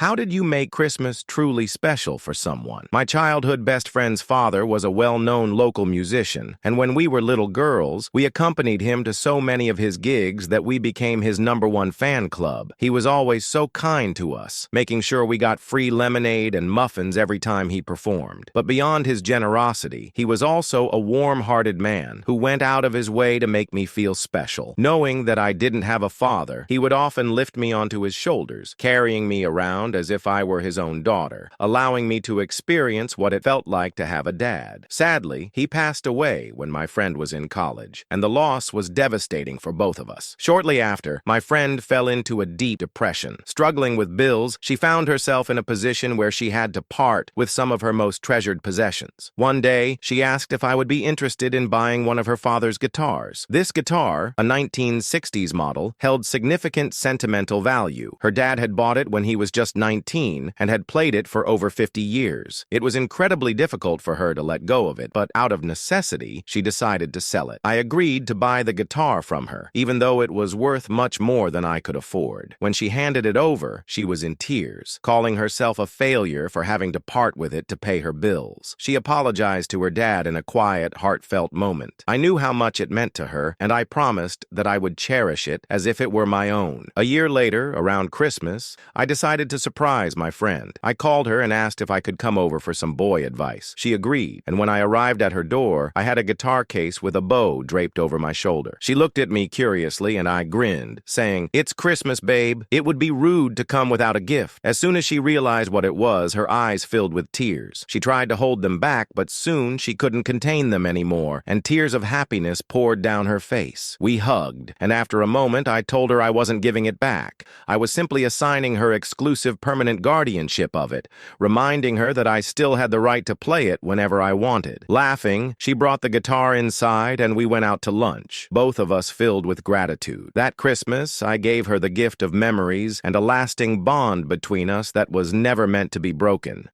How did you make Christmas truly special for someone? My childhood best friend's father was a well-known local musician, and when we were little girls, we accompanied him to so many of his gigs that we became his #1 fan club. He was always so kind to us, making sure we got free lemonade and muffins every time he performed. But beyond his generosity, he was also a warm-hearted man who went out of his way to make me feel special. Knowing that I didn't have a father, he would often lift me onto his shoulders, carrying me around as if I were his own daughter, allowing me to experience what it felt like to have a dad. Sadly, he passed away when my friend was in college, and the loss was devastating for both of us. Shortly after, my friend fell into a deep depression. Struggling with bills, she found herself in a position where she had to part with some of her most treasured possessions. One day, she asked if I would be interested in buying one of her father's guitars. This guitar, a 1960s model, held significant sentimental value. Her dad had bought it when he was just 19 and had played it for over 50 years. It was incredibly difficult for her to let go of it, but out of necessity, she decided to sell it. I agreed to buy the guitar from her, even though it was worth much more than I could afford. When she handed it over, she was in tears, calling herself a failure for having to part with it to pay her bills. She apologized to her dad in a quiet, heartfelt moment. I knew how much it meant to her, and I promised that I would cherish it as if it were my own. A year later, around Christmas, I decided to surprise my friend. I called her and asked if I could come over for some boy advice. She agreed, and when I arrived at her door, I had a guitar case with a bow draped over my shoulder. She looked at me curiously, and I grinned, saying, "It's Christmas, babe. It would be rude to come without a gift." As soon as she realized what it was, her eyes filled with tears. She tried to hold them back, but soon she couldn't contain them anymore, and tears of happiness poured down her face. We hugged, and after a moment, I told her I wasn't giving it back. I was simply assigning her exclusive permanent guardianship of it, reminding her that I still had the right to play it whenever I wanted. Laughing, she brought the guitar inside and we went out to lunch, both of us filled with gratitude. That Christmas, I gave her the gift of memories and a lasting bond between us that was never meant to be broken.